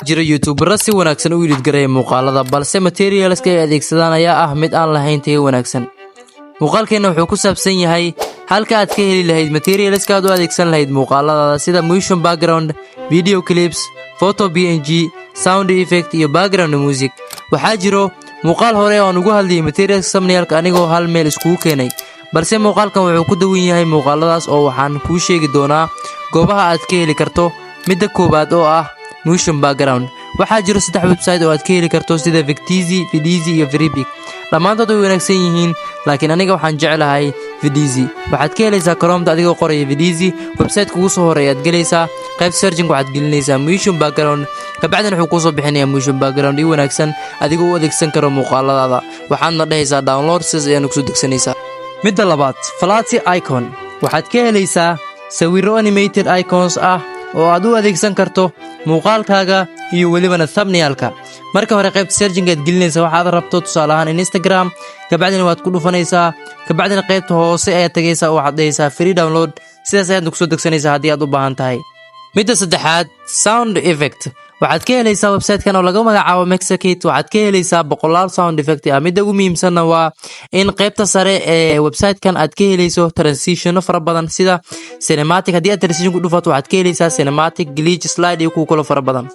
jiro YouTuber si wanaagsan u edit gareeya muuqaalada balse materialska ay adeegsadaan ayaa ah mid aan lahayn tayo wanaagsan. muuqaalkeena wuxuu ku saabsan yahay halka aad ka heli lahayd materialska aad u adeegsan lahayd muuqaalada sida motion background, video clips, photo PNG, sound effect iyo background music. waxaa jiro muuqaal hore oo aan ugu hadlayay materials thumbnailka anigoo hal meel isku keenay balse muuqaalkan wuxuu ku dawan yahay muuqaaladaas oo waxaan kuu sheegi doonaa goobaha aad ka heli karto. midda koobaad oo ah motion background. waxaa jiro 3 website oo aad ka heli karto sida Victizi, Vidizi iyo Freepik. dhammaantood way wanaagsan yihiin laakiin aniga waxaan jecelahay Vidizi. waxaad ka helaysaa Chrome adigoo qoraya Vidizi, website kugu soo horeeya aad galaysaa, qayb searching waxaad gelinaysaa motion background, kabacdina wuxuu ku soo bixinayaa motion background iyo wanaagsan adigoo u adeegsan karo muuqaaladaada. waxaadna dhahaysaa download sidaas ayaad ku soo degsanaysaa. midda labaad, Flutter icon. waxaad ka helaysaa sawirro animated icons ah oo aad u adeegsan karto muuqaalkaaga iyo welibana thumbnailka. marka hore qaybta searching aad gelinaysaa waxaad rabto, tusaale ahaan Instagram, kabacdina waad ku dhufanaysaa, kabacdina qaybta hoose ayaad tagaysaa oo waxaad dhahaysaa free download, sidaas ayaad ku soo degsanaysaa haddii aad u baahan tahay. midda saddexaad, sound effect. waxaad ka helaysaa website-kan oo lagu magacaabo Mixakit. waxaad ka helaysaa boqolaal sound effect ah. midda ugu muhiimsanna waa in qaybta sare ee website-kan aad ka helayso transition fara badan sida cinematic. haddii aad transition ku dhufato waxaad ka helaysaa cinematic, glitch, slide iyo kuwa kale fara badan.